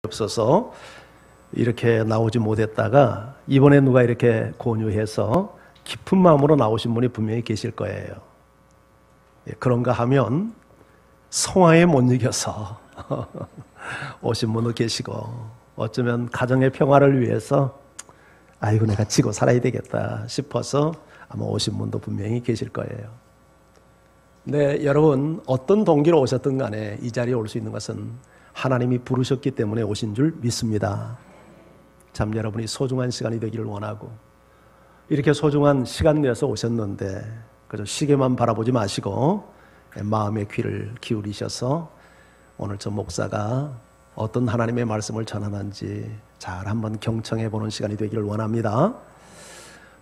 없어서 이렇게 나오지 못했다가 이번에 누가 이렇게 권유해서 깊은 마음으로 나오신 분이 분명히 계실 거예요. 그런가 하면 성화에 못 이겨서 오신 분도 계시고, 어쩌면 가정의 평화를 위해서 아이고 내가 지고 살아야 되겠다 싶어서 아마 오신 분도 분명히 계실 거예요. 네, 여러분 어떤 동기로 오셨든 간에 이 자리에 올 수 있는 것은 하나님이 부르셨기 때문에 오신 줄 믿습니다. 참 여러분이 소중한 시간이 되기를 원하고, 이렇게 소중한 시간 내서 오셨는데 그저 시계만 바라보지 마시고 마음의 귀를 기울이셔서 오늘 저 목사가 어떤 하나님의 말씀을 전하는지 잘 한번 경청해 보는 시간이 되기를 원합니다.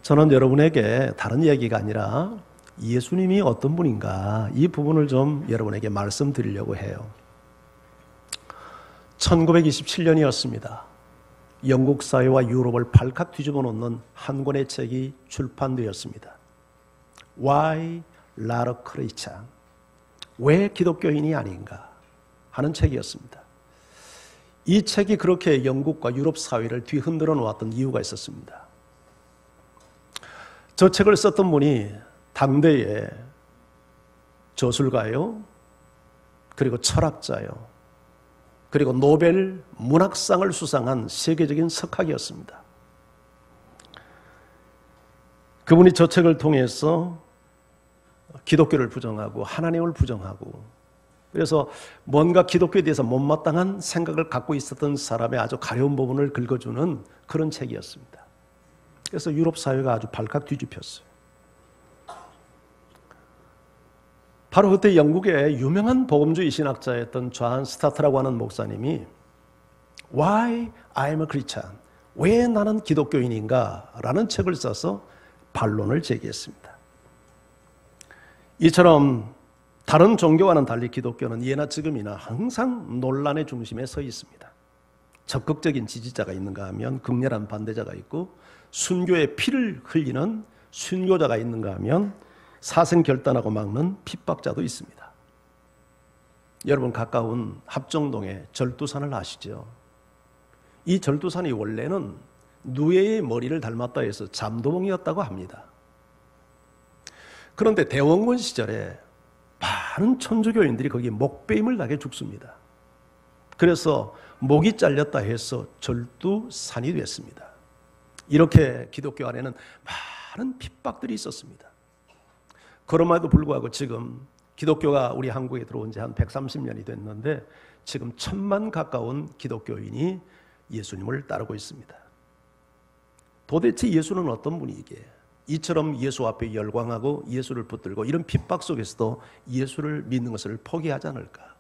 저는 여러분에게 다른 이야기가 아니라 예수님이 어떤 분인가, 이 부분을 좀 여러분에게 말씀드리려고 해요. 1927년이었습니다. 영국 사회와 유럽을 발칵 뒤집어 놓는 한 권의 책이 출판되었습니다. Why Not a Christian? 왜 기독교인이 아닌가 하는 책이었습니다. 이 책이 그렇게 영국과 유럽 사회를 뒤흔들어 놓았던 이유가 있었습니다. 저 책을 썼던 분이 당대의 저술가요, 그리고 철학자요, 그리고 노벨 문학상을 수상한 세계적인 석학이었습니다. 그분이 저 책을 통해서 기독교를 부정하고 하나님을 부정하고, 그래서 뭔가 기독교에 대해서 못마땅한 생각을 갖고 있었던 사람의 아주 가려운 부분을 긁어주는 그런 책이었습니다. 그래서 유럽 사회가 아주 발칵 뒤집혔어요. 바로 그때 영국의 유명한 복음주의 신학자였던 존 스타트라고 하는 목사님이 Why I'm a Christian? 왜 나는 기독교인인가? 라는 책을 써서 반론을 제기했습니다. 이처럼 다른 종교와는 달리 기독교는 예나 지금이나 항상 논란의 중심에 서 있습니다. 적극적인 지지자가 있는가 하면 극렬한 반대자가 있고, 순교의 피를 흘리는 순교자가 있는가 하면 사생결단하고 막는 핍박자도 있습니다. 여러분 가까운 합정동의 절두산을 아시죠? 이 절두산이 원래는 누에의 머리를 닮았다 해서 잠도봉이었다고 합니다. 그런데 대원군 시절에 많은 천주교인들이 거기에 목베임을 당해 죽습니다. 그래서 목이 잘렸다 해서 절두산이 됐습니다. 이렇게 기독교 안에는 많은 핍박들이 있었습니다. 그럼에도 불구하고 지금 기독교가 우리 한국에 들어온 지 한 130년이 됐는데 지금 1000만 가까운 기독교인이 예수님을 따르고 있습니다. 도대체 예수는 어떤 분이기에 이처럼 예수 앞에 열광하고 예수를 붙들고 이런 핍박 속에서도 예수를 믿는 것을 포기하지 않을까?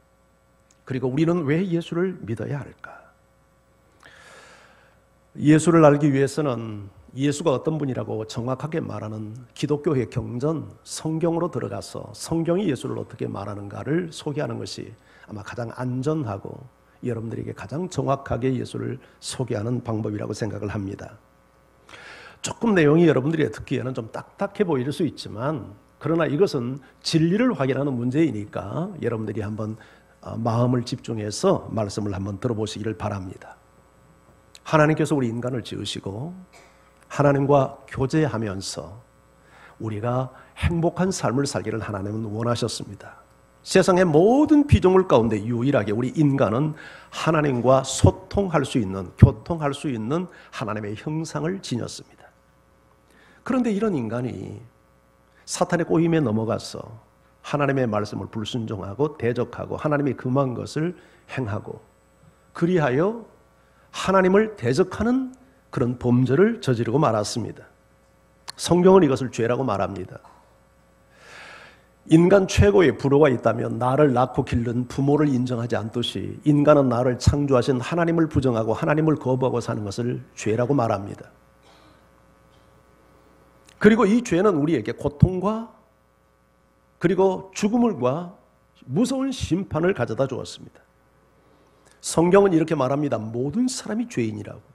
그리고 우리는 왜 예수를 믿어야 할까? 예수를 알기 위해서는 예수가 어떤 분이라고 정확하게 말하는 기독교의 경전, 성경으로 들어가서 성경이 예수를 어떻게 말하는가를 소개하는 것이 아마 가장 안전하고 여러분들에게 가장 정확하게 예수를 소개하는 방법이라고 생각을 합니다. 조금 내용이 여러분들이 듣기에는 좀 딱딱해 보일 수 있지만, 그러나 이것은 진리를 확인하는 문제이니까 여러분들이 한번 마음을 집중해서 말씀을 한번 들어보시기를 바랍니다. 하나님께서 우리 인간을 지으시고 하나님과 교제하면서 우리가 행복한 삶을 살기를 하나님은 원하셨습니다. 세상의 모든 피조물 가운데 유일하게 우리 인간은 하나님과 소통할 수 있는, 교통할 수 있는 하나님의 형상을 지녔습니다. 그런데 이런 인간이 사탄의 꼬임에 넘어가서 하나님의 말씀을 불순종하고 대적하고 하나님이 금한 것을 행하고, 그리하여 하나님을 대적하는 그런 범죄를 저지르고 말았습니다. 성경은 이것을 죄라고 말합니다. 인간 최고의 불효가 있다면 나를 낳고 기른 부모를 인정하지 않듯이 인간은 나를 창조하신 하나님을 부정하고 하나님을 거부하고 사는 것을 죄라고 말합니다. 그리고 이 죄는 우리에게 고통과 그리고 죽음과 무서운 심판을 가져다 주었습니다. 성경은 이렇게 말합니다. 모든 사람이 죄인이라고.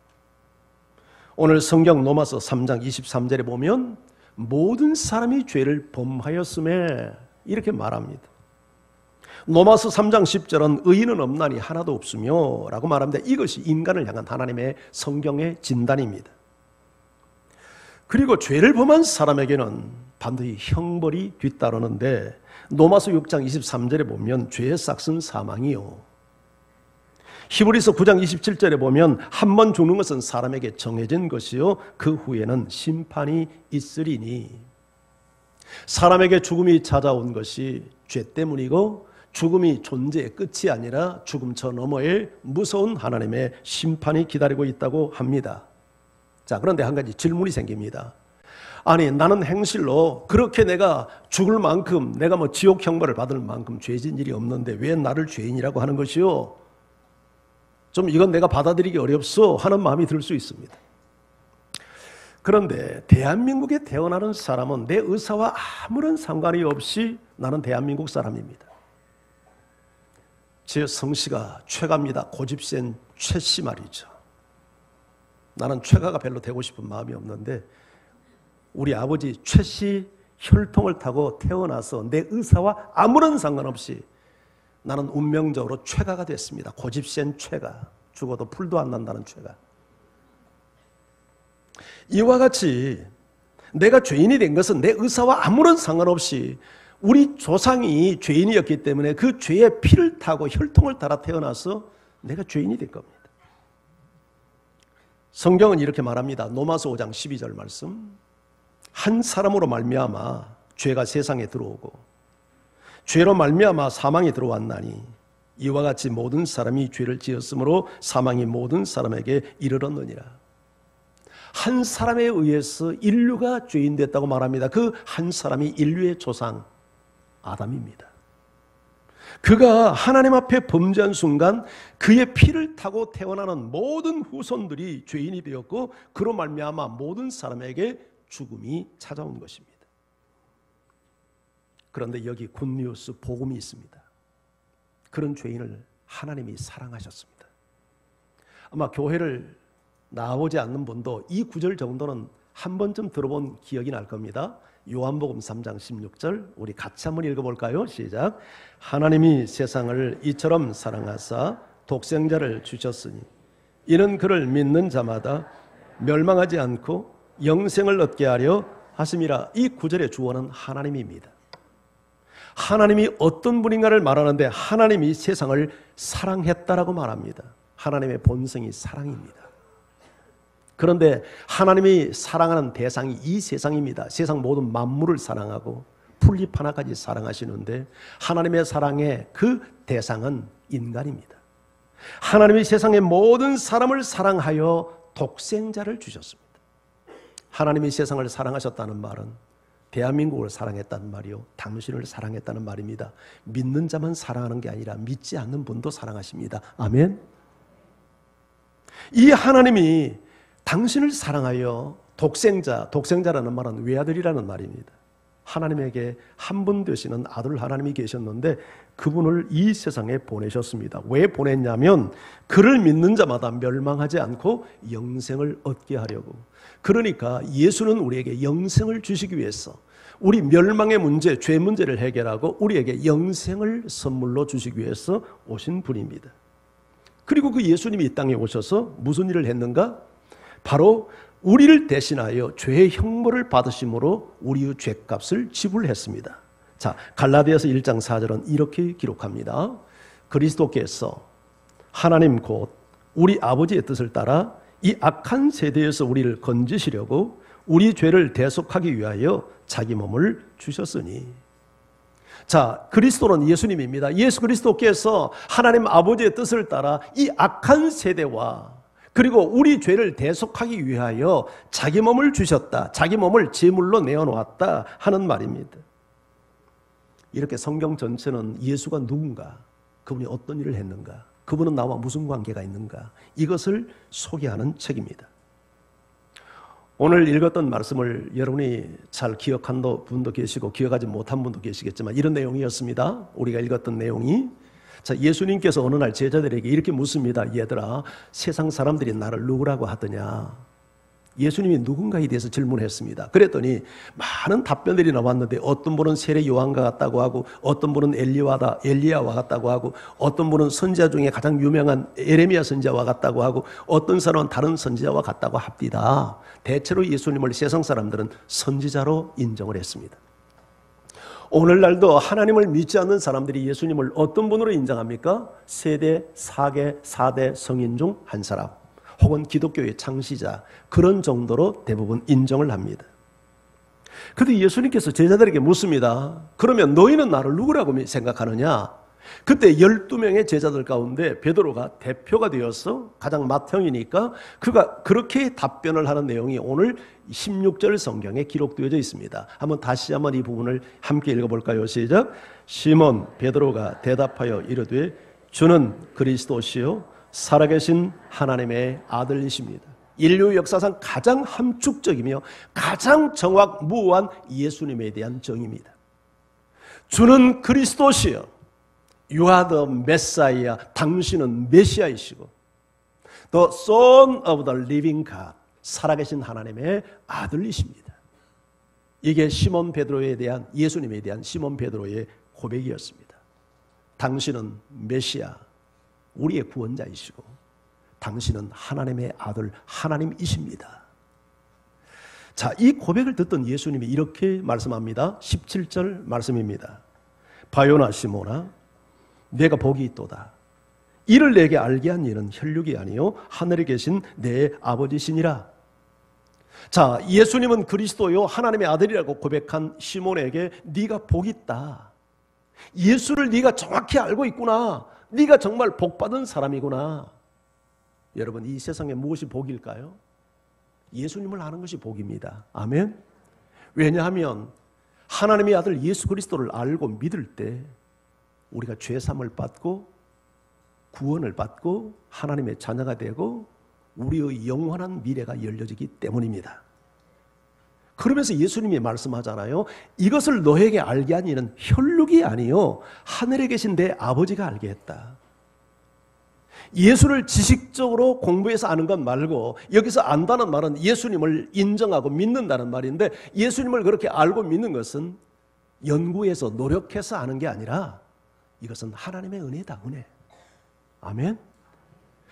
오늘 성경 로마서 3장 23절에 보면 모든 사람이 죄를 범하였음에 이렇게 말합니다. 로마서 3장 10절은 의인은 없나니 하나도 없으며 라고 말합니다. 이것이 인간을 향한 하나님의 성경의 진단입니다. 그리고 죄를 범한 사람에게는 반드시 형벌이 뒤따르는데 로마서 6장 23절에 보면 죄의 싹은 사망이요, 히브리서 9장 27절에 보면 한 번 죽는 것은 사람에게 정해진 것이요 그 후에는 심판이 있으리니, 사람에게 죽음이 찾아온 것이 죄 때문이고 죽음이 존재의 끝이 아니라 죽음 저 너머에 무서운 하나님의 심판이 기다리고 있다고 합니다. 자, 그런데 한 가지 질문이 생깁니다. 아니, 나는 행실로 그렇게 내가 죽을 만큼, 내가 뭐 지옥 형벌을 받을 만큼 죄진 일이 없는데 왜 나를 죄인이라고 하는 것이요? 좀 이건 내가 받아들이기 어렵소 하는 마음이 들 수 있습니다. 그런데 대한민국에 태어나는 사람은 내 의사와 아무런 상관이 없이 나는 대한민국 사람입니다. 제 성씨가 최가입니다. 고집센 최씨 말이죠. 나는 최가가 별로 되고 싶은 마음이 없는데 우리 아버지 최씨 혈통을 타고 태어나서 내 의사와 아무런 상관없이 나는 운명적으로 최가가 됐습니다. 고집센 최가. 죽어도 풀도 안 난다는 최가. 이와 같이 내가 죄인이 된 것은 내 의사와 아무런 상관없이 우리 조상이 죄인이었기 때문에 그 죄의 피를 타고 혈통을 따라 태어나서 내가 죄인이 된 겁니다. 성경은 이렇게 말합니다. 로마서 5장 12절 말씀. 한 사람으로 말미암아 죄가 세상에 들어오고 죄로 말미암아 사망이 들어왔나니 이와 같이 모든 사람이 죄를 지었으므로 사망이 모든 사람에게 이르렀느니라. 한 사람에 의해서 인류가 죄인 됐다고 말합니다. 그 한 사람이 인류의 조상 아담입니다. 그가 하나님 앞에 범죄한 순간 그의 피를 타고 태어나는 모든 후손들이 죄인이 되었고 그로 말미암아 모든 사람에게 죽음이 찾아온 것입니다. 그런데 여기 굿뉴스 복음이 있습니다. 그런 죄인을 하나님이 사랑하셨습니다. 아마 교회를 나오지 않는 분도 이 구절 정도는 한 번쯤 들어본 기억이 날 겁니다. 요한복음 3장 16절 우리 같이 한번 읽어볼까요? 시작. 하나님이 세상을 이처럼 사랑하사 독생자를 주셨으니 이는 그를 믿는 자마다 멸망하지 않고 영생을 얻게 하려 하심이라. 이 구절의 주어는 하나님입니다. 하나님이 어떤 분인가를 말하는데 하나님이 세상을 사랑했다라고 말합니다. 하나님의 본성이 사랑입니다. 그런데 하나님이 사랑하는 대상이 이 세상입니다. 세상 모든 만물을 사랑하고 풀잎 하나까지 사랑하시는데 하나님의 사랑의 그 대상은 인간입니다. 하나님이 세상의 모든 사람을 사랑하여 독생자를 주셨습니다. 하나님이 세상을 사랑하셨다는 말은 대한민국을 사랑했다는 말이요, 당신을 사랑했다는 말입니다. 믿는 자만 사랑하는 게 아니라 믿지 않는 분도 사랑하십니다. 아멘. 이 하나님이 당신을 사랑하여 독생자라는 말은 외아들이라는 말입니다. 하나님에게 한 분 되시는 아들 하나님이 계셨는데 그분을 이 세상에 보내셨습니다. 왜 보냈냐면 그를 믿는 자마다 멸망하지 않고 영생을 얻게 하려고. 그러니까 예수는 우리에게 영생을 주시기 위해서 우리 멸망의 문제, 죄 문제를 해결하고 우리에게 영생을 선물로 주시기 위해서 오신 분입니다. 그리고 그 예수님이 이 땅에 오셔서 무슨 일을 했는가? 바로 우리를 대신하여 죄의 형벌을 받으심으로 우리의 죄값을 지불했습니다. 자, 갈라디아서 1장 4절은 이렇게 기록합니다. 그리스도께서 하나님 곧 우리 아버지의 뜻을 따라 이 악한 세대에서 우리를 건지시려고 우리 죄를 대속하기 위하여 자기 몸을 주셨으니. 자, 그리스도는 예수님입니다. 예수 그리스도께서 하나님 아버지의 뜻을 따라 이 악한 세대와 그리고 우리 죄를 대속하기 위하여 자기 몸을 주셨다. 자기 몸을 제물로 내어놓았다 하는 말입니다. 이렇게 성경 전체는 예수가 누군가, 그분이 어떤 일을 했는가, 그분은 나와 무슨 관계가 있는가, 이것을 소개하는 책입니다. 오늘 읽었던 말씀을 여러분이 잘 기억한 분도 계시고 기억하지 못한 분도 계시겠지만 이런 내용이었습니다. 우리가 읽었던 내용이. 자, 예수님께서 어느 날 제자들에게 이렇게 묻습니다. 얘들아, 세상 사람들이 나를 누구라고 하더냐? 예수님이 누군가에 대해서 질문했습니다. 그랬더니 많은 답변들이 나왔는데 어떤 분은 세례 요한과 같다고 하고 어떤 분은 엘리야와 같다고 하고 어떤 분은 선지자 중에 가장 유명한 예레미야 선지자와 같다고 하고 어떤 사람은 다른 선지자와 같다고 합니다. 대체로 예수님을 세상 사람들은 선지자로 인정을 했습니다. 오늘날도 하나님을 믿지 않는 사람들이 예수님을 어떤 분으로 인정합니까? 세대, 사계, 4대 성인 중 한 사람 혹은 기독교의 창시자, 그런 정도로 대부분 인정을 합니다. 그런데 예수님께서 제자들에게 묻습니다. 그러면 너희는 나를 누구라고 생각하느냐? 그때 12명의 제자들 가운데 베드로가 대표가 되어서 가장 맏형이니까 그가 그렇게 답변을 하는 내용이 오늘 16절 성경에 기록되어져 있습니다. 다시 한번 이 부분을 함께 읽어볼까요? 시작. 시몬 베드로가 대답하여 이르되 주는 그리스도시요 살아계신 하나님의 아들이십니다. 인류 역사상 가장 함축적이며 가장 정확무오한 예수님에 대한 정의입니다. 주는 그리스도시요 You are the Messiah. 당신은 메시아이시고 The Son of the Living God. 살아계신 하나님의 아들이십니다. 이게 시몬 베드로에 대한, 예수님에 대한 시몬 베드로의 고백이었습니다. 당신은 메시아, 우리의 구원자이시고 당신은 하나님의 아들, 하나님이십니다. 자, 이 고백을 듣던 예수님이 이렇게 말씀합니다. 17절 말씀입니다. 바요나 시모나 내가 복이 있도다. 이를 내게 알게 한 이는 혈육이 아니요 하늘에 계신 내 아버지시니라. 자, 예수님은 그리스도요 하나님의 아들이라고 고백한 시몬에게 네가 복이 있다. 예수를 네가 정확히 알고 있구나. 네가 정말 복받은 사람이구나. 여러분, 이 세상에 무엇이 복일까요? 예수님을 아는 것이 복입니다. 아멘. 왜냐하면 하나님의 아들 예수 그리스도를 알고 믿을 때 우리가 죄사함을 받고 구원을 받고 하나님의 자녀가 되고 우리의 영원한 미래가 열려지기 때문입니다. 그러면서 예수님이 말씀하잖아요. 이것을 너에게 알게 한 이는 혈육이 아니요 하늘에 계신 내 아버지가 알게 했다. 예수를 지식적으로 공부해서 아는 것 말고 여기서 안다는 말은 예수님을 인정하고 믿는다는 말인데 예수님을 그렇게 알고 믿는 것은 연구해서 노력해서 아는 게 아니라 이것은 하나님의 은혜다. 은혜. 아멘.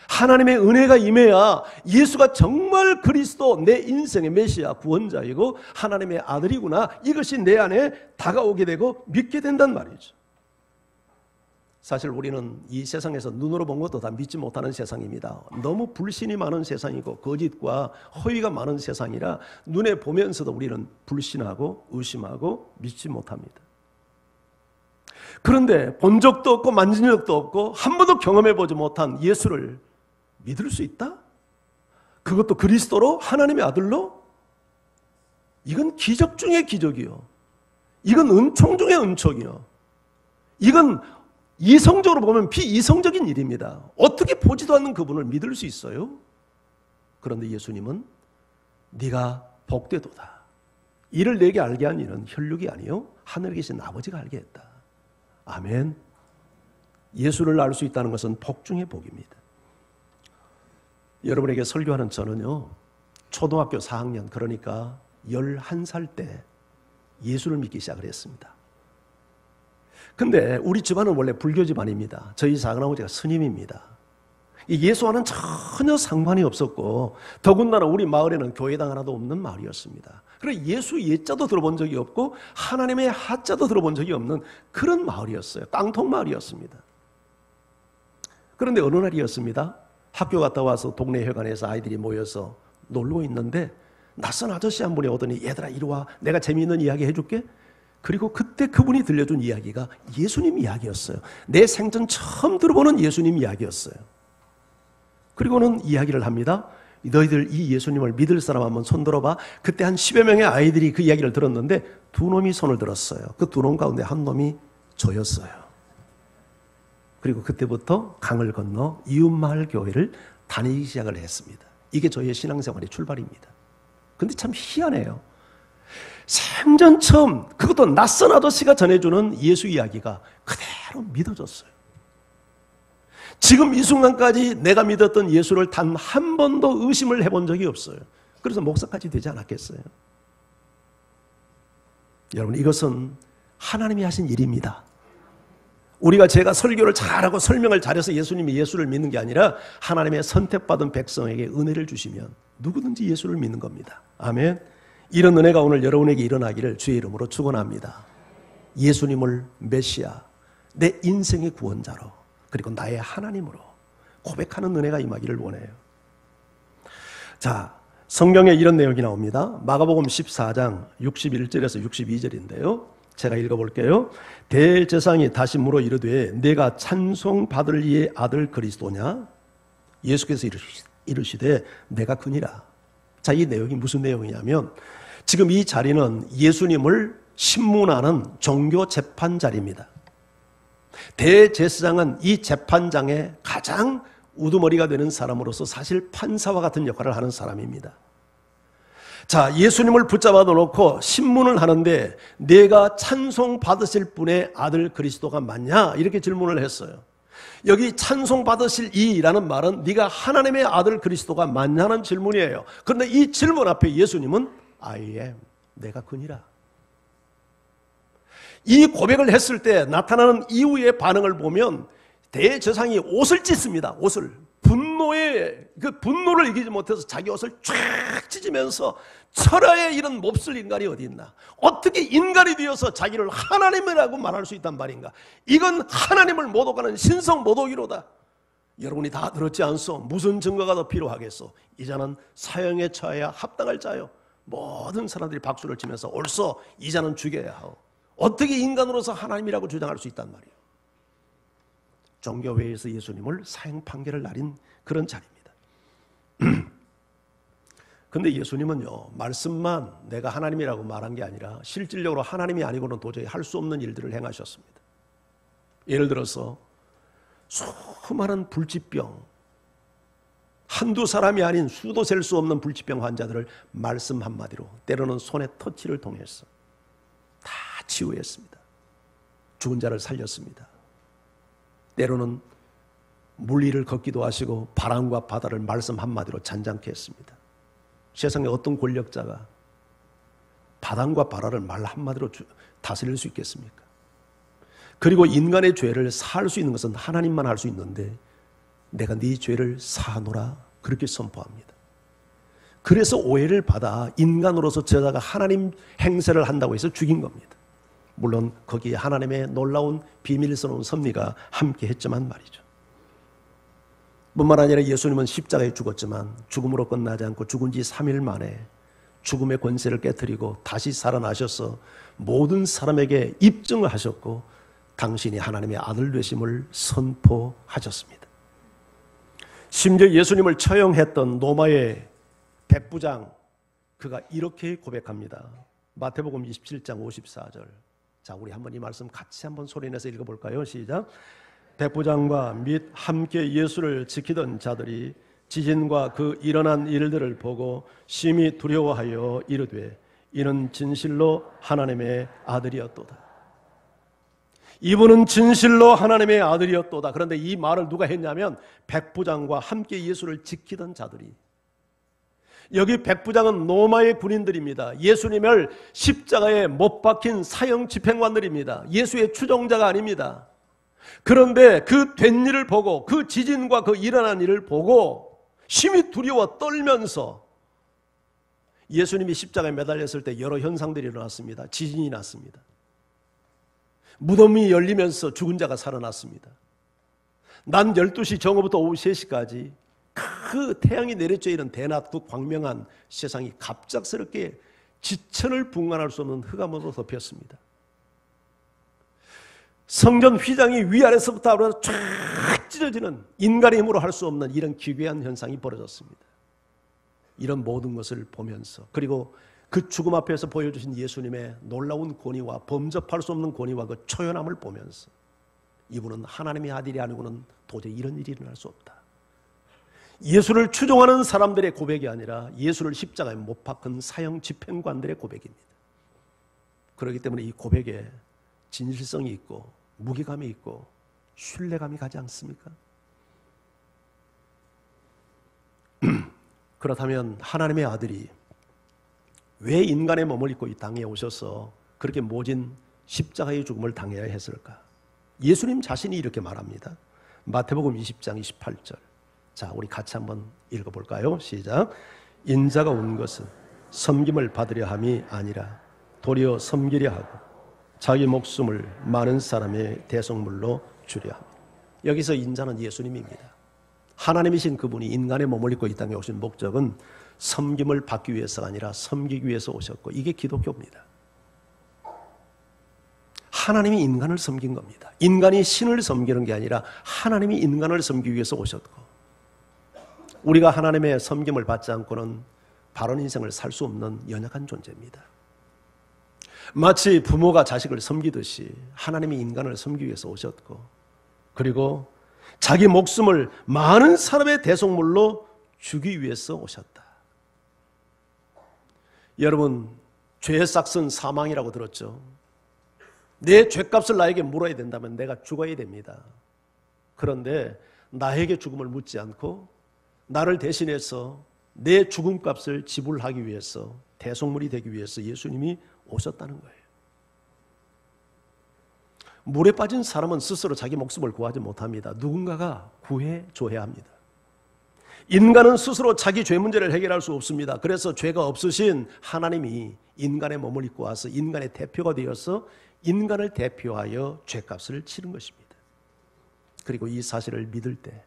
하나님의 은혜가 임해야 예수가 정말 그리스도 내 인생의 메시아 구원자이고 하나님의 아들이구나, 이것이 내 안에 다가오게 되고 믿게 된단 말이죠. 사실 우리는 이 세상에서 눈으로 본 것도 다 믿지 못하는 세상입니다. 너무 불신이 많은 세상이고 거짓과 허위가 많은 세상이라 눈에 보면서도 우리는 불신하고 의심하고 믿지 못합니다. 그런데 본 적도 없고 만진 적도 없고 한 번도 경험해 보지 못한 예수를 믿을 수 있다? 그것도 그리스도로, 하나님의 아들로? 이건 기적 중의 기적이요. 이건 은총 중의 은총이요. 이건 이성적으로 보면 비이성적인 일입니다. 어떻게 보지도 않는 그분을 믿을 수 있어요? 그런데 예수님은 네가 복되도다. 이를 내게 알게 한 이는 혈육이 아니요 하늘에 계신 아버지가 알게 했다. 아멘. 예수를 알 수 있다는 것은 복 중의 복입니다. 여러분에게 설교하는 저는요, 초등학교 4학년, 그러니까 11살 때 예수를 믿기 시작을 했습니다. 근데 우리 집안은 원래 불교 집안입니다. 저희 작은아버지가 스님입니다. 예수와는 전혀 상관이 없었고 더군다나 우리 마을에는 교회당 하나도 없는 마을이었습니다. 그래서 예수 예자도 들어본 적이 없고 하나님의 하자도 들어본 적이 없는 그런 마을이었어요. 깡통 마을이었습니다. 그런데 어느 날이었습니다. 학교 갔다 와서 동네 회관에서 아이들이 모여서 놀고 있는데 낯선 아저씨 한 분이 오더니 얘들아 이리 와, 내가 재미있는 이야기 해줄게. 그리고 그때 그분이 들려준 이야기가 예수님 이야기였어요. 내 생전 처음 들어보는 예수님 이야기였어요. 그리고는 이야기를 합니다. 너희들 이 예수님을 믿을 사람 한번 손 들어봐. 그때 한 10여 명의 아이들이 그 이야기를 들었는데 두 놈이 손을 들었어요. 그 두 놈 가운데 한 놈이 저였어요. 그리고 그때부터 강을 건너 이웃마을 교회를 다니기 시작을 했습니다. 이게 저희의 신앙생활의 출발입니다. 근데 참 희한해요. 생전 처음, 그것도 낯선 아저씨가 전해주는 예수 이야기가 그대로 믿어졌어요. 지금 이 순간까지 내가 믿었던 예수를 단 한 번도 의심을 해본 적이 없어요. 그래서 목사까지 되지 않았겠어요? 여러분, 이것은 하나님이 하신 일입니다. 제가 설교를 잘하고 설명을 잘해서 예수님이 예수를 믿는 게 아니라 하나님의 선택받은 백성에게 은혜를 주시면 누구든지 예수를 믿는 겁니다. 아멘. 이런 은혜가 오늘 여러분에게 일어나기를 주의 이름으로 축원합니다. 예수님을 메시아, 내 인생의 구원자로, 그리고 나의 하나님으로 고백하는 은혜가 임하기를 원해요. 자, 성경에 이런 내용이 나옵니다. 마가복음 14장 61절에서 62절인데요. 제가 읽어볼게요. 대제사장이 다시 물어 이르되 내가 찬송받을 이의 아들 그리스도냐? 예수께서 이르시되 내가 그니라. 자, 이 내용이 무슨 내용이냐면 지금 이 자리는 예수님을 신문하는 종교 재판 자리입니다. 대제사장은 이 재판장의 가장 우두머리가 되는 사람으로서 사실 판사와 같은 역할을 하는 사람입니다. 자, 예수님을 붙잡아 놓고 신문을 하는데 내가 찬송 받으실 분의 아들 그리스도가 맞냐? 이렇게 질문을 했어요. 여기 찬송 받으실 이라는 말은 네가 하나님의 아들 그리스도가 맞냐는 질문이에요. 그런데 이 질문 앞에 예수님은 I am, 내가 그니라. 이 고백을 했을 때 나타나는 이후의 반응을 보면 대제사장이 옷을 찢습니다. 옷을. 분노를 이기지 못해서 자기 옷을 쫙 찢으면서 철하에 이런 몹쓸 인간이 어디 있나? 어떻게 인간이 되어서 자기를 하나님이라고 말할 수 있단 말인가? 이건 하나님을 모독하는 신성 모독이로다. 여러분이 다 들었지 않소? 무슨 증거가 더 필요하겠소? 이 자는 사형에 처해야 합당할 자요. 모든 사람들이 박수를 치면서 옳소, 이 자는 죽여야 하오. 어떻게 인간으로서 하나님이라고 주장할 수 있단 말이에요. 종교회의에서 예수님을 사형 판결을 내린 그런 자리입니다. 근데 예수님은요, 말씀만 내가 하나님이라고 말한 게 아니라 실질적으로 하나님이 아니고는 도저히 할 수 없는 일들을 행하셨습니다. 예를 들어서 수많은 불치병, 한두 사람이 아닌 수도 셀 수 없는 불치병 환자들을 말씀 한마디로, 때로는 손의 터치를 통해서 다 치유했습니다. 죽은 자를 살렸습니다. 때로는 물 위를 걷기도 하시고 바람과 바다를 말씀 한마디로 잔잔케 했습니다. 세상에 어떤 권력자가 바람과 바다를 말 한마디로 다스릴 수 있겠습니까? 그리고 인간의 죄를 사할 수 있는 것은 하나님만 할 수 있는데 내가 네 죄를 사하노라 그렇게 선포합니다. 그래서 오해를 받아 인간으로서 저자가 하나님 행세를 한다고 해서 죽인 겁니다. 물론 거기에 하나님의 놀라운 비밀스러운 섭리가 함께 했지만 말이죠. 뿐만 아니라 예수님은 십자가에 죽었지만 죽음으로 끝나지 않고 죽은 지 3일 만에 죽음의 권세를 깨뜨리고 다시 살아나셔서 모든 사람에게 입증을 하셨고 당신이 하나님의 아들 되심을 선포하셨습니다. 심지어 예수님을 처형했던 로마의 백부장, 그가 이렇게 고백합니다. 마태복음 27장 54절. 자, 우리 한번 이 말씀 같이 한번 소리내서 읽어볼까요? 시작. 백부장과 및 함께 예수를 지키던 자들이 지진과 그 일어난 일들을 보고 심히 두려워하여 이르되 이는 진실로 하나님의 아들이었도다. 이분은 진실로 하나님의 아들이었도다. 그런데 이 말을 누가 했냐면 백부장과 함께 예수를 지키던 자들이. 여기 백부장은 로마의 군인들입니다. 예수님을 십자가에 못 박힌 사형 집행관들입니다. 예수의 추종자가 아닙니다. 그런데 그 된 일을 보고 그 지진과 그 일어난 일을 보고 심히 두려워 떨면서 예수님이 십자가에 매달렸을 때 여러 현상들이 일어났습니다. 지진이 났습니다. 무덤이 열리면서 죽은 자가 살아났습니다. 낮 12시 정오부터 오후 3시까지 그 태양이 내려쬐이는 대낮 그 광명한 세상이 갑작스럽게 지천을 분간할 수 없는 흑암으로 덮였습니다. 성전 휘장이 위아래서부터 아래로 쫙 찢어지는 인간의 힘으로 할 수 없는 이런 기괴한 현상이 벌어졌습니다. 이런 모든 것을 보면서 그리고 그 죽음 앞에서 보여주신 예수님의 놀라운 권위와 범접할 수 없는 권위와 그 초연함을 보면서 이분은 하나님의 아들이 아니고는 도저히 이런 일이 일어날 수 없다. 예수를 추종하는 사람들의 고백이 아니라 예수를 십자가에 못 박은 사형 집행관들의 고백입니다. 그렇기 때문에 이 고백에 진실성이 있고 무게감이 있고 신뢰감이 가지 않습니까? 그렇다면 하나님의 아들이 왜 인간의 몸을 입고 이 땅에 오셔서 그렇게 모진 십자가의 죽음을 당해야 했을까? 예수님 자신이 이렇게 말합니다. 마태복음 20장 28절. 자, 우리 같이 한번 읽어볼까요? 시작. 인자가 온 것은 섬김을 받으려 함이 아니라 도리어 섬기려 하고 자기 목숨을 많은 사람의 대속물로 주려 합니다. 여기서 인자는 예수님입니다. 하나님이신 그분이 인간의 몸을 입고 이 땅에 오신 목적은 섬김을 받기 위해서가 아니라 섬기기 위해서 오셨고, 이게 기독교입니다. 하나님이 인간을 섬긴 겁니다. 인간이 신을 섬기는 게 아니라 하나님이 인간을 섬기기 위해서 오셨고, 우리가 하나님의 섬김을 받지 않고는 바른 인생을 살 수 없는 연약한 존재입니다. 마치 부모가 자식을 섬기듯이 하나님이 인간을 섬기기 위해서 오셨고, 그리고 자기 목숨을 많은 사람의 대속물로 주기 위해서 오셨다. 여러분, 죄의 삭은 사망이라고 들었죠? 내 죄값을 나에게 물어야 된다면 내가 죽어야 됩니다. 그런데 나에게 죽음을 묻지 않고 나를 대신해서 내 죽음값을 지불하기 위해서, 대속물이 되기 위해서 예수님이 오셨다는 거예요. 물에 빠진 사람은 스스로 자기 목숨을 구하지 못합니다. 누군가가 구해줘야 합니다. 인간은 스스로 자기 죄 문제를 해결할 수 없습니다. 그래서 죄가 없으신 하나님이 인간의 몸을 입고 와서 인간의 대표가 되어서 인간을 대표하여 죄값을 치른 것입니다. 그리고 이 사실을 믿을 때,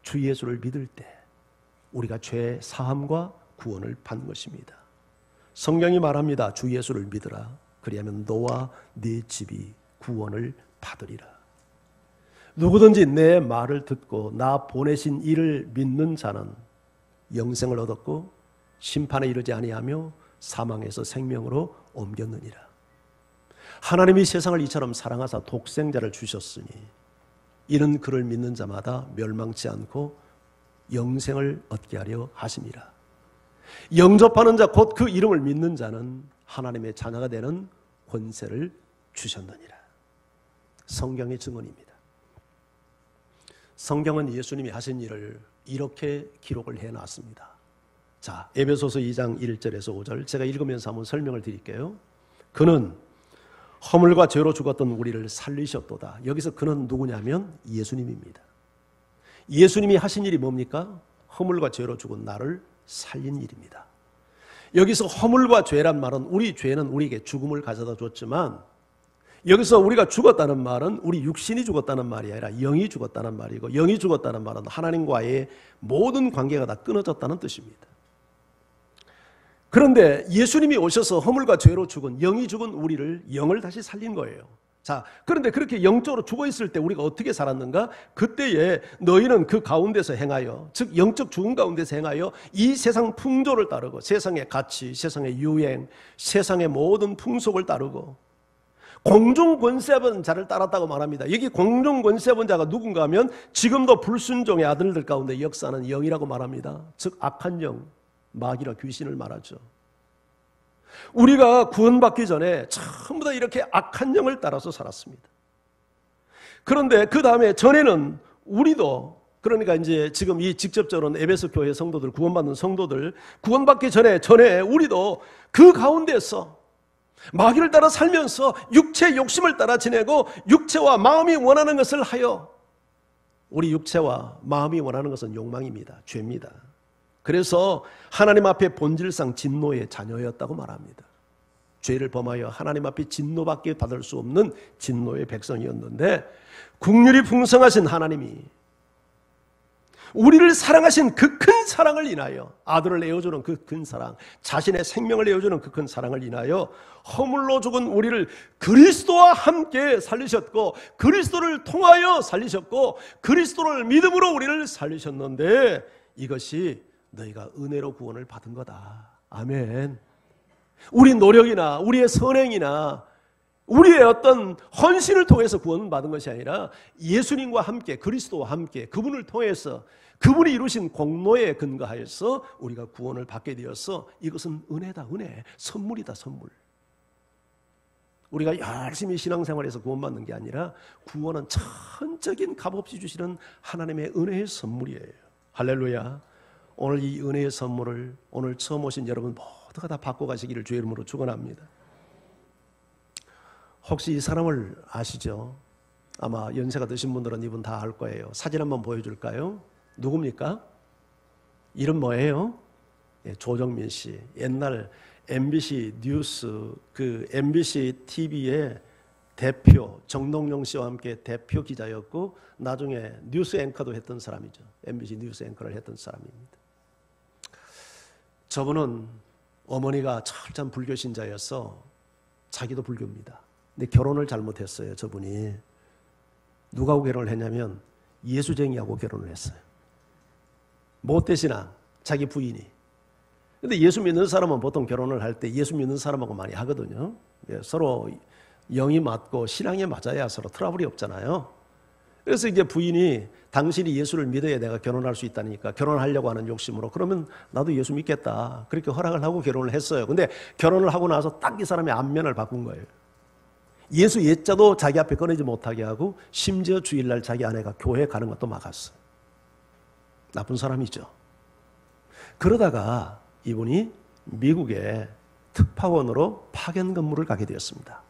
주 예수를 믿을 때 우리가 죄 사함과 구원을 받는 것입니다. 성경이 말합니다. 주 예수를 믿으라. 그리하면 너와 네 집이 구원을 받으리라. 누구든지 내 말을 듣고 나 보내신 이를 믿는 자는 영생을 얻었고 심판에 이르지 아니하며 사망에서 생명으로 옮겼느니라. 하나님이 세상을 이처럼 사랑하사 독생자를 주셨으니 이는 그를 믿는 자마다 멸망치 않고 영생을 얻게 하려 하심이라. 영접하는 자 곧 그 이름을 믿는 자는 하나님의 자녀가 되는 권세를 주셨느니라. 성경의 증언입니다. 성경은 예수님이 하신 일을 이렇게 기록을 해놨습니다. 자, 에베소서 2장 1절에서 5절 제가 읽으면서 한번 설명을 드릴게요. 그는 허물과 죄로 죽었던 우리를 살리셨도다. 여기서 그는 누구냐면 예수님입니다. 예수님이 하신 일이 뭡니까? 허물과 죄로 죽은 나를 살린 일입니다. 여기서 허물과 죄란 말은 우리 죄는 우리에게 죽음을 가져다 줬지만 여기서 우리가 죽었다는 말은 우리 육신이 죽었다는 말이 아니라 영이 죽었다는 말이고, 영이 죽었다는 말은 하나님과의 모든 관계가 다 끊어졌다는 뜻입니다. 그런데 예수님이 오셔서 허물과 죄로 죽은, 영이 죽은 우리를, 영을 다시 살린 거예요. 자, 그런데 그렇게 영적으로 죽어 있을 때 우리가 어떻게 살았는가? 그때에 너희는 그 가운데서 행하여, 즉 영적 죽음 가운데서 행하여 이 세상 풍조를 따르고 세상의 가치, 세상의 유행, 세상의 모든 풍속을 따르고 공중 권세 본 자를 따랐다고 말합니다. 여기 공중 권세 본 자가 누군가 하면 지금도 불순종의 아들들 가운데 역사하는 영이라고 말합니다. 즉 악한 영, 마귀나 귀신을 말하죠. 우리가 구원받기 전에 전부 다 이렇게 악한 영을 따라서 살았습니다. 그런데 그 다음에 전에는 우리도, 그러니까 이제 지금 이 직접적으로는 에베소 교회 성도들, 구원받는 성도들, 구원받기 전에 우리도 그 가운데서 마귀를 따라 살면서 육체 욕심을 따라 지내고 육체와 마음이 원하는 것을 하여, 우리 육체와 마음이 원하는 것은 욕망입니다. 죄입니다. 그래서 하나님 앞에 본질상 진노의 자녀였다고 말합니다. 죄를 범하여 하나님 앞에 진노밖에 받을 수 없는 진노의 백성이었는데, 긍휼이 풍성하신 하나님이 우리를 사랑하신 그 큰 사랑을 인하여, 아들을 내어주는 그 큰 사랑, 자신의 생명을 내어주는 그 큰 사랑을 인하여 허물로 죽은 우리를 그리스도와 함께 살리셨고, 그리스도를 통하여 살리셨고, 그리스도를 믿음으로 우리를 살리셨는데 이것이 너희가 은혜로 구원을 받은 거다. 아멘. 우리 노력이나 우리의 선행이나 우리의 어떤 헌신을 통해서 구원받은 것이 아니라 예수님과 함께, 그리스도와 함께, 그분을 통해서, 그분이 이루신 공로에 근거하여서 우리가 구원을 받게 되어서 이것은 은혜다, 은혜, 선물이다, 선물. 우리가 열심히 신앙생활에서 구원받는 게 아니라 구원은 천적인 값없이 주시는 하나님의 은혜의 선물이에요. 할렐루야. 오늘 이 은혜의 선물을 오늘 처음 오신 여러분 모두가 다 받고 가시기를 주의 이름으로 축원합니다. 혹시 이 사람을 아시죠? 아마 연세가 드신 분들은 이분 다 알 거예요. 사진 한번 보여줄까요? 누굽니까? 이름 뭐예요? 예, 조정민 씨. 옛날 MBC 뉴스 MBC TV의 대표 정동영 씨와 함께 대표 기자였고 나중에 뉴스 앵커도 했던 사람이죠. MBC 뉴스 앵커를 했던 사람입니다. 저분은 어머니가 철저한 불교 신자여서 자기도 불교입니다. 근데 결혼을 잘못했어요. 저분이 누구하고 결혼을 했냐면 예수쟁이하고 결혼을 했어요. 못되시나 자기 부인이. 근데 예수 믿는 사람은 보통 결혼을 할 때 예수 믿는 사람하고 많이 하거든요. 서로 영이 맞고 신앙이 맞아야 서로 트러블이 없잖아요. 그래서 이제 부인이 당신이 예수를 믿어야 내가 결혼할 수 있다니까 결혼하려고 하는 욕심으로 그러면 나도 예수 믿겠다. 그렇게 허락을 하고 결혼을 했어요. 근데 결혼을 하고 나서 딱 이 사람의 안면을 바꾼 거예요. 예수 예자도 자기 앞에 꺼내지 못하게 하고 심지어 주일날 자기 아내가 교회 가는 것도 막았어요. 나쁜 사람이죠. 그러다가 이분이 미국에 특파원으로 파견 근무를 가게 되었습니다.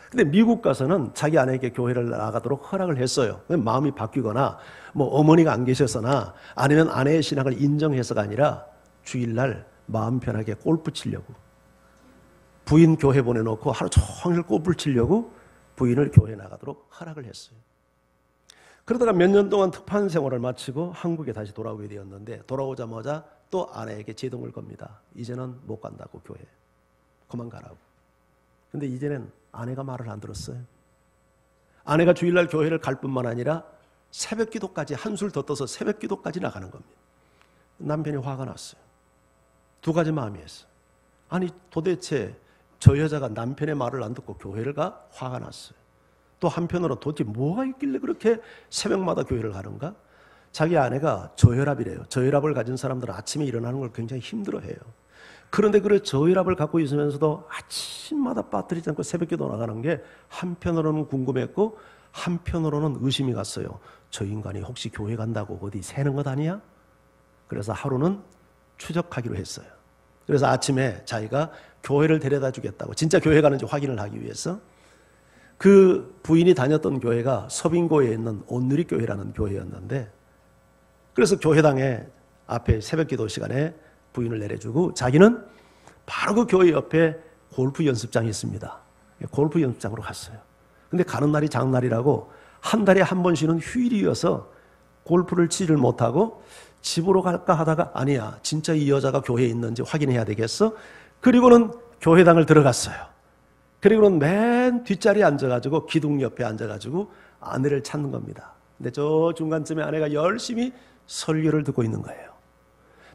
근데 미국 가서는 자기 아내에게 교회를 나가도록 허락을 했어요. 마음이 바뀌거나 뭐 어머니가 안 계셔서나 아니면 아내의 신앙을 인정해서가 아니라 주일날 마음 편하게 골프 치려고 부인 교회 보내놓고 하루 종일 골프를 치려고 부인을 교회 나가도록 허락을 했어요. 그러다가 몇 년 동안 특파원 생활을 마치고 한국에 다시 돌아오게 되었는데 돌아오자마자 또 아내에게 제동을 겁니다. 이제는 못 간다고 교회. 그만 가라고. 근데 이제는 아내가 말을 안 들었어요. 아내가 주일날 교회를 갈 뿐만 아니라 새벽 기도까지 한술 더 떠서 새벽 기도까지 나가는 겁니다. 남편이 화가 났어요. 두 가지 마음이었어요. 아니 도대체 저 여자가 남편의 말을 안 듣고 교회를 가? 화가 났어요. 또 한편으로 도대체 뭐가 있길래 그렇게 새벽마다 교회를 가는가? 자기 아내가 저혈압이래요. 저혈압을 가진 사람들은 아침에 일어나는 걸 굉장히 힘들어해요. 그런데 그래 저혈압을 갖고 있으면서도 아침마다 빠뜨리지 않고 새벽기도 나가는 게 한편으로는 궁금했고 한편으로는 의심이 갔어요. 저 인간이 혹시 교회 간다고 어디 새는 것 아니야? 그래서 하루는 추적하기로 했어요. 그래서 아침에 자기가 교회를 데려다 주겠다고 진짜 교회 가는지 확인을 하기 위해서 그 부인이 다녔던 교회가 서빙고에 있는 온누리교회라는 교회였는데 그래서 교회당에 앞에 새벽기도 시간에 부인을 내려주고 자기는 바로 그 교회 옆에 골프 연습장이 있습니다. 골프 연습장으로 갔어요. 근데 가는 날이 장날이라고 한 달에 한 번 쉬는 휴일이어서 골프를 치지를 못하고 집으로 갈까 하다가 아니야 진짜 이 여자가 교회에 있는지 확인해야 되겠어. 그리고는 교회당을 들어갔어요. 그리고는 맨 뒷자리에 앉아가지고 기둥 옆에 앉아가지고 아내를 찾는 겁니다. 근데 저 중간쯤에 아내가 열심히 설교를 듣고 있는 거예요.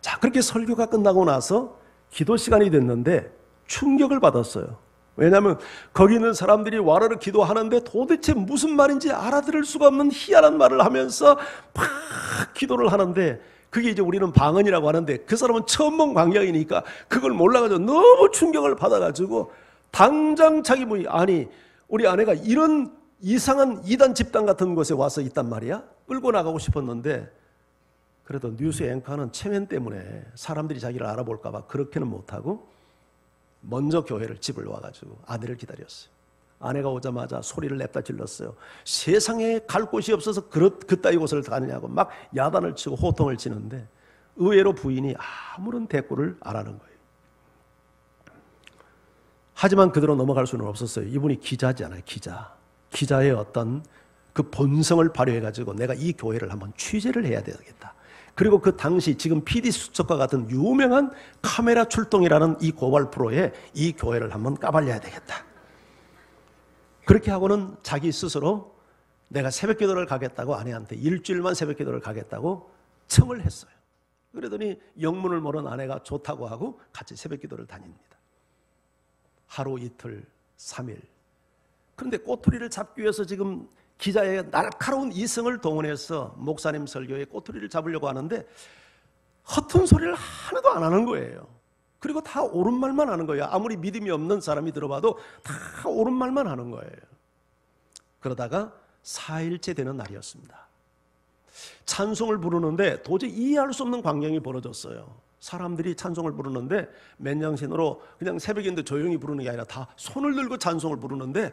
자, 그렇게 설교가 끝나고 나서 기도 시간이 됐는데 충격을 받았어요. 왜냐하면 거기 있는 사람들이 와르르 기도하는데 도대체 무슨 말인지 알아들을 수가 없는 희한한 말을 하면서 막 기도를 하는데 그게 이제 우리는 방언이라고 하는데 그 사람은 처음 본 광야이니까 그걸 몰라가지고 너무 충격을 받아가지고 당장 자기 부인이 아니 우리 아내가 이런 이상한 이단 집단 같은 곳에 와서 있단 말이야? 끌고 나가고 싶었는데 그래도 뉴스 앵커는 체면 때문에 사람들이 자기를 알아볼까 봐 그렇게는 못하고 먼저 교회를 집을 와가지고 아내를 기다렸어요. 아내가 오자마자 소리를 냅다 질렀어요. 세상에 갈 곳이 없어서 그따위 곳을 가느냐고 막 야단을 치고 호통을 치는데 의외로 부인이 아무런 대꾸를 안 하는 거예요. 하지만 그대로 넘어갈 수는 없었어요. 이분이 기자잖아요. 기자의 어떤 그 본성을 발휘해가지고 내가 이 교회를 한번 취재를 해야 되겠다. 그리고 그 당시 지금 PD수첩과 같은 유명한 카메라 출동이라는 이 고발 프로에 이 교회를 한번 까발려야 되겠다. 그렇게 하고는 자기 스스로 내가 새벽기도를 가겠다고 아내한테 일주일만 새벽기도를 가겠다고 청을 했어요. 그러더니 영문을 모르는 아내가 좋다고 하고 같이 새벽기도를 다닙니다. 하루 이틀 3일. 그런데 꼬투리를 잡기 위해서 지금 기자의 날카로운 이성을 동원해서 목사님 설교에 꼬투리를 잡으려고 하는데 허튼 소리를 하나도 안 하는 거예요. 그리고 다 옳은 말만 하는 거예요. 아무리 믿음이 없는 사람이 들어봐도 다 옳은 말만 하는 거예요. 그러다가 4일째 되는 날이었습니다. 찬송을 부르는데 도저히 이해할 수 없는 광경이 벌어졌어요. 사람들이 찬송을 부르는데 맨정신으로 그냥 새벽인데 조용히 부르는 게 아니라 다 손을 들고 찬송을 부르는데,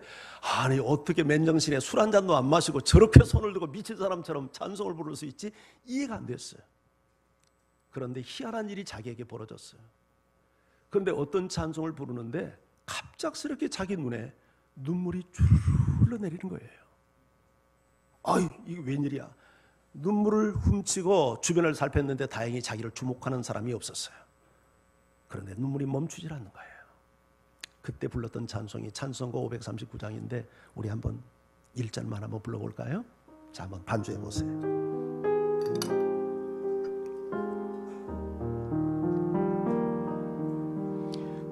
아니 어떻게 맨정신에 술 한 잔도 안 마시고 저렇게 손을 들고 미친 사람처럼 찬송을 부를 수 있지? 이해가 안 됐어요. 그런데 희한한 일이 자기에게 벌어졌어요. 그런데 어떤 찬송을 부르는데 갑작스럽게 자기 눈에 눈물이 줄 흘러내리는 거예요. 아이, 이게 웬일이야? 눈물을 훔치고 주변을 살폈는데 다행히 자기를 주목하는 사람이 없었어요. 그런데 눈물이 멈추질 않는 거예요. 그때 불렀던 찬송이 찬송가 539장인데 우리 한번 1절만 한번 불러볼까요? 자, 한번 반주해 보세요.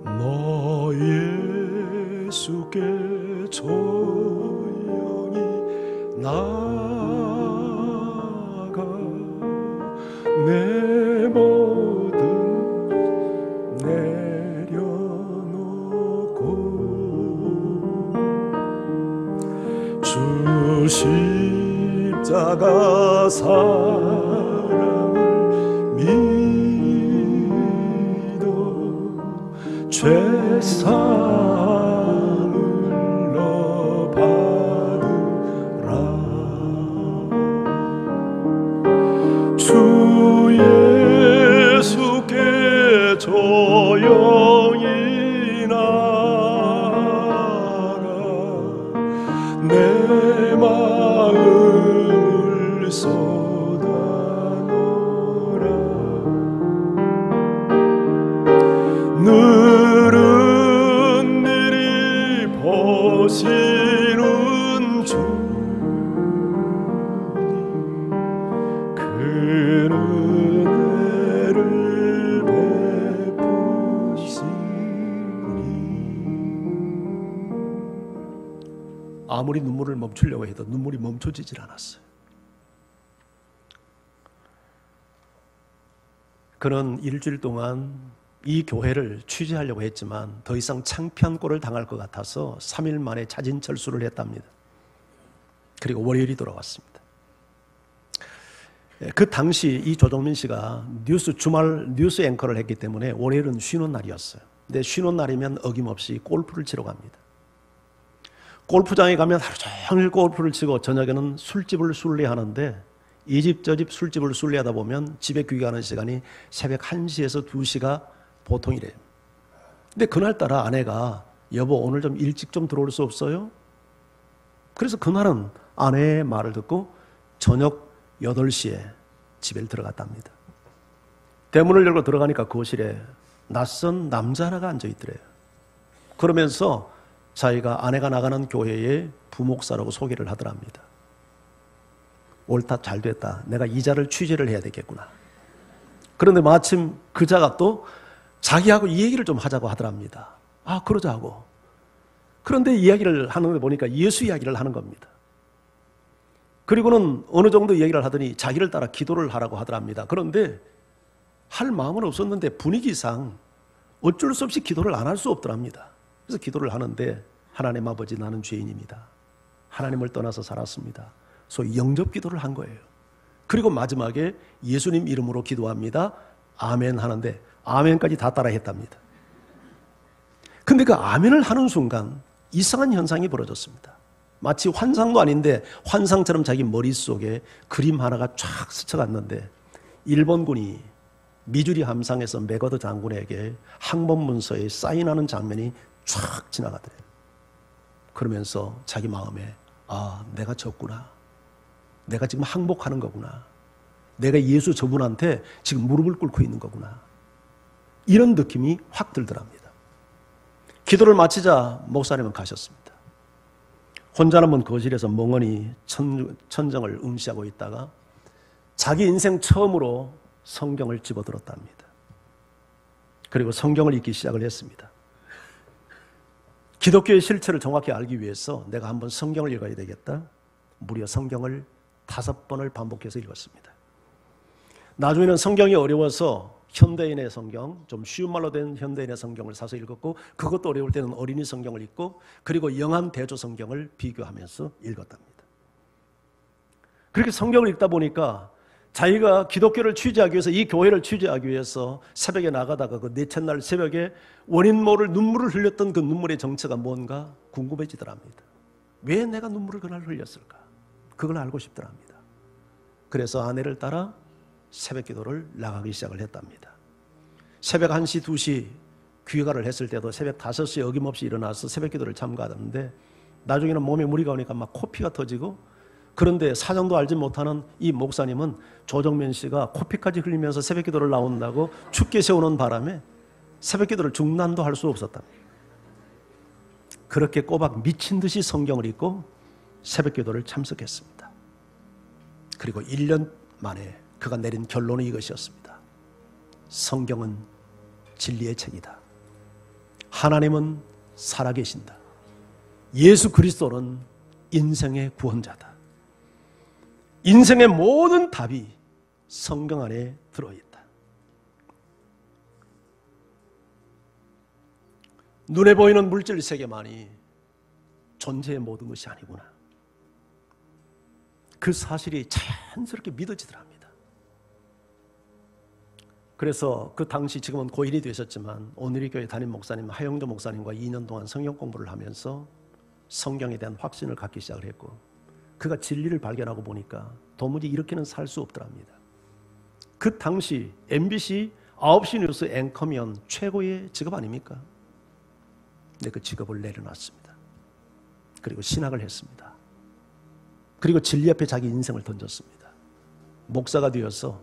너 예수께 조용히 나가 내 모든 내려놓고 주 십자가 사랑을 믿어 죄사함을 너 받으라. 주 예수께 조용히 나가 내 마음을 쏟아놓으라. 늘은 일이 보시는 주님 그 은혜를 베푸시니. 아무리 눈물을 멈추려고 해도 눈물이 멈춰지질 않았어요. 그는 일주일 동안 이 교회를 취재하려고 했지만 더 이상 창피한 꼴을 당할 것 같아서 3일 만에 자진 철수를 했답니다. 그리고 월요일이 돌아왔습니다. 그 당시 이 조정민 씨가 주말 뉴스 앵커를 했기 때문에 월요일은 쉬는 날이었어요. 근데 쉬는 날이면 어김없이 골프를 치러 갑니다. 골프장에 가면 하루 종일 골프를 치고 저녁에는 술집을 순례하는데 이 집 저 집 술집을 순례하다 보면 집에 귀가하는 시간이 새벽 1시에서 2시가 보통이래요. 근데 그날따라 아내가 여보 오늘 좀 일찍 좀 들어올 수 없어요? 그래서 그날은 아내의 말을 듣고 저녁 8시에 집에 들어갔답니다. 대문을 열고 들어가니까 거실에 낯선 남자 하나가 앉아있더래요. 그러면서 자기가 아내가 나가는 교회의 부목사라고 소개를 하더랍니다. 옳다, 잘 됐다. 내가 이 자를 취재를 해야 되겠구나. 그런데 마침 그 자가 또 자기하고 이 얘기를 좀 하자고 하더랍니다. 아, 그러자고. 그런데 이야기를 하는 거 보니까 예수 이야기를 하는 겁니다. 그리고는 어느 정도 이야기를 하더니 자기를 따라 기도를 하라고 하더랍니다. 그런데 할 마음은 없었는데 분위기상 어쩔 수 없이 기도를 안 할 수 없더랍니다. 그래서 기도를 하는데 하나님 아버지 나는 죄인입니다. 하나님을 떠나서 살았습니다. 소위 영접 기도를 한 거예요. 그리고 마지막에 예수님 이름으로 기도합니다. 아멘 하는데 아멘까지 다 따라 했답니다. 근데 그 아멘을 하는 순간 이상한 현상이 벌어졌습니다. 마치 환상도 아닌데 환상처럼 자기 머릿속에 그림 하나가 쫙 스쳐갔는데 일본군이 미주리 함상에서 맥어더 장군에게 항복 문서에 사인하는 장면이 쫙 지나가더래요. 그러면서 자기 마음에 아, 내가 졌구나. 내가 지금 항복하는 거구나. 내가 예수 저분한테 지금 무릎을 꿇고 있는 거구나. 이런 느낌이 확 들더랍니다. 기도를 마치자 목사님은 가셨습니다. 혼자 남은 거실에서 멍하니 천정을 응시하고 있다가 자기 인생 처음으로 성경을 집어들었답니다. 그리고 성경을 읽기 시작을 했습니다. 기독교의 실체를 정확히 알기 위해서 내가 한번 성경을 읽어야 되겠다. 무려 성경을 5번을 반복해서 읽었습니다. 나중에는 성경이 어려워서 현대인의 성경, 좀 쉬운 말로 된 현대인의 성경을 사서 읽었고 그것도 어려울 때는 어린이 성경을 읽고 그리고 영한 대조 성경을 비교하면서 읽었답니다. 그렇게 성경을 읽다 보니까 자기가 기독교를 취재하기 위해서, 이 교회를 취재하기 위해서 새벽에 나가다가 그 넷째 날 새벽에 원인 모를 눈물을 흘렸던 그 눈물의 정체가 뭔가 궁금해지더랍니다. 왜 내가 눈물을 그날 흘렸을까? 그걸 알고 싶더랍니다. 그래서 아내를 따라 새벽 기도를 나가기 시작을 했답니다. 새벽 1시, 2시 귀가를 했을 때도 새벽 5시에 어김없이 일어나서 새벽 기도를 참가하는데 나중에는 몸에 무리가 오니까 막 코피가 터지고, 그런데 사정도 알지 못하는 이 목사님은 조정면 씨가 코피까지 흘리면서 새벽 기도를 나온다고 춥게 세우는 바람에 새벽 기도를 중단도 할 수 없었답니다. 그렇게 꼬박 미친 듯이 성경을 읽고 새벽 기도를 참석했습니다. 그리고 1년 만에 그가 내린 결론은 이것이었습니다. 성경은 진리의 책이다. 하나님은 살아계신다. 예수 그리스도는 인생의 구원자다. 인생의 모든 답이 성경 안에 들어있다. 눈에 보이는 물질 세계만이 존재의 모든 것이 아니구나. 그 사실이 자연스럽게 믿어지더랍니다. 그래서 그 당시, 지금은 고인이 되셨지만 오늘의 교회 담임 목사님 하영조 목사님과 2년 동안 성경 공부를 하면서 성경에 대한 확신을 갖기 시작을 했고, 그가 진리를 발견하고 보니까 도무지 이렇게는 살 수 없더랍니다. 그 당시 MBC 9시 뉴스 앵커면 최고의 직업 아닙니까? 근데 그 직업을 내려놨습니다. 그리고 신학을 했습니다. 그리고 진리 앞에 자기 인생을 던졌습니다. 목사가 되어서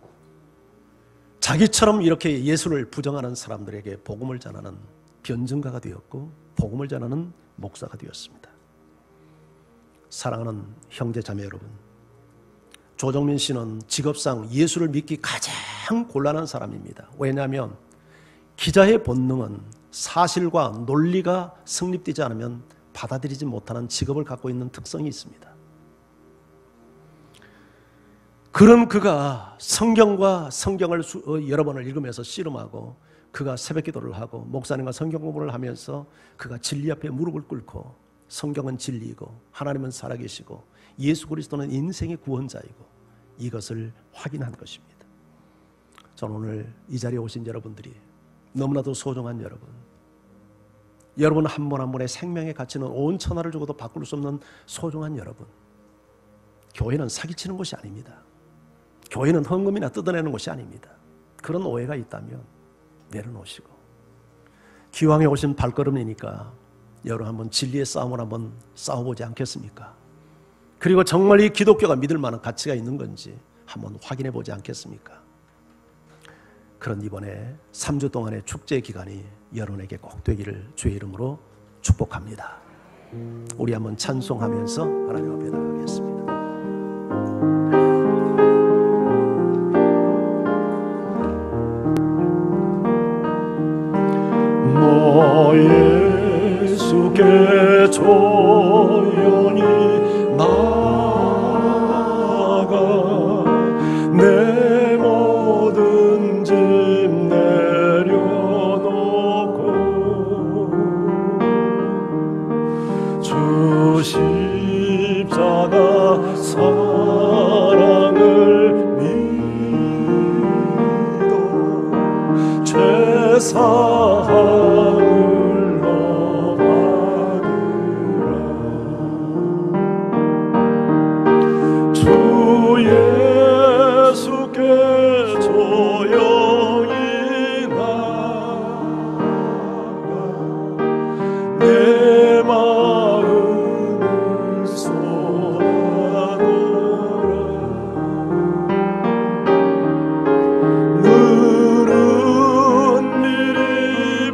자기처럼 이렇게 예수를 부정하는 사람들에게 복음을 전하는 변증가가 되었고, 복음을 전하는 목사가 되었습니다. 사랑하는 형제 자매 여러분, 조정민 씨는 직업상 예수를 믿기 가장 곤란한 사람입니다. 왜냐하면 기자의 본능은 사실과 논리가 성립되지 않으면 받아들이지 못하는 직업을 갖고 있는 특성이 있습니다. 그런 그가 성경과 성경을 여러 번을 읽으면서 씨름하고, 그가 새벽 기도를 하고 목사님과 성경 공부를 하면서 그가 진리 앞에 무릎을 꿇고 성경은 진리이고 하나님은 살아계시고 예수 그리스도는 인생의 구원자이고 이것을 확인한 것입니다. 저는 오늘 이 자리에 오신 여러분들이 너무나도 소중한 여러분 한 분 한 분의 생명의 가치는 온 천하를 주고도 바꿀 수 없는 소중한 여러분. 교회는 사기치는 곳이 아닙니다. 교회는 헌금이나 뜯어내는 곳이 아닙니다. 그런 오해가 있다면 내려놓으시고, 기왕에 오신 발걸음이니까 여러분 한번 진리의 싸움을 한번 싸워보지 않겠습니까? 그리고 정말 이 기독교가 믿을 만한 가치가 있는 건지 한번 확인해 보지 않겠습니까? 그런 이번에 3주 동안의 축제 기간이 여러분에게 꼭 되기를 주의 이름으로 축복합니다. 우리 한번 찬송하면서 하나님 앞에 나가겠습니다. 예수께 조용히 나가 내 모든 짐 내려놓고 주 십자가 사랑을 믿어 죄사함을 늘은 미리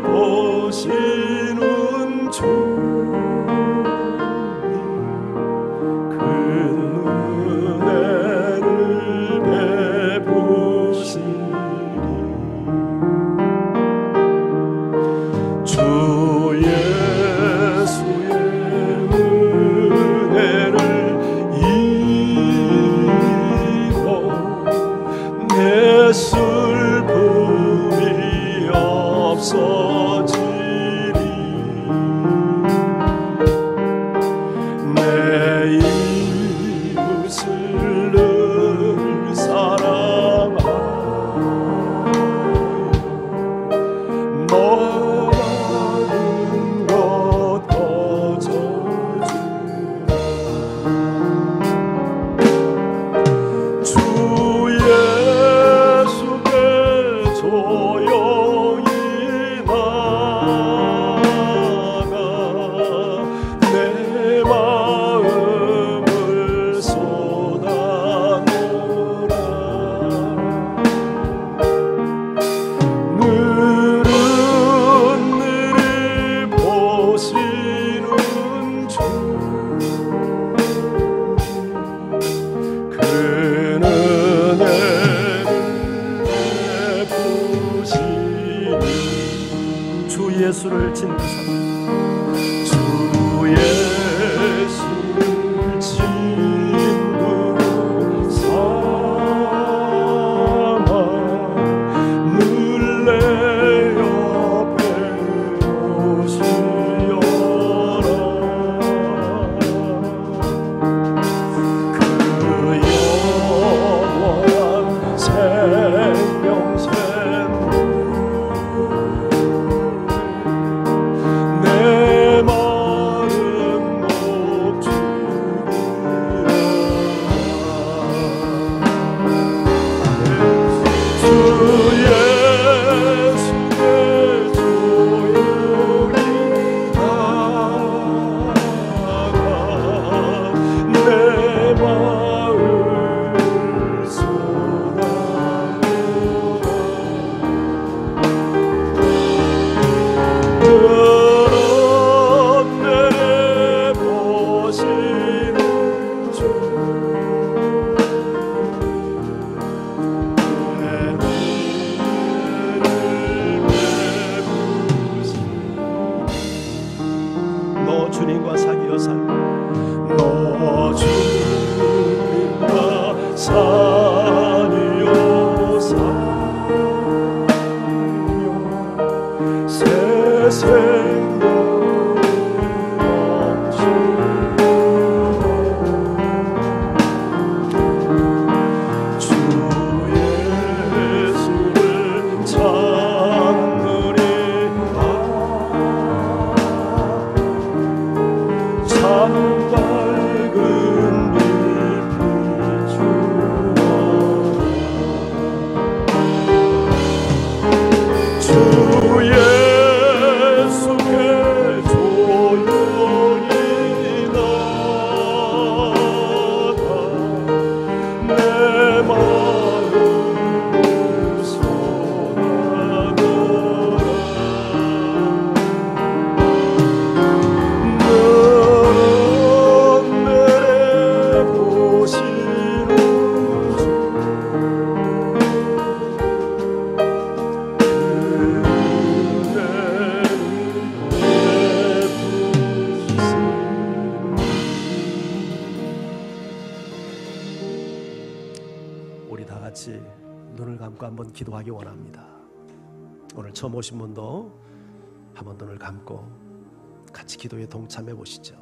예수를 진노 삼아 주 예수를 진노 삼아 늘 내 옆에 오시려라. 그 영원한 생명샘 내 마른 목 주리라. 주 예수께 조용히 나가 내 마음을 쏟아부어 내려보시는 주 내 너 주님과 사귀어 살고 너 주님과 사귀어 살며 새 생명 넘치고 주 예수를 찾느니라. 참 밝은 빛이 비추어 주 예수께 조용히 나가 내 마음을 쏟아놓으라. 우리 다 같이 눈을 감고 한번 기도하기 원합니다. 오늘 처음 오신 분도 한번 눈을 감고 같이 기도에 동참해 보시죠.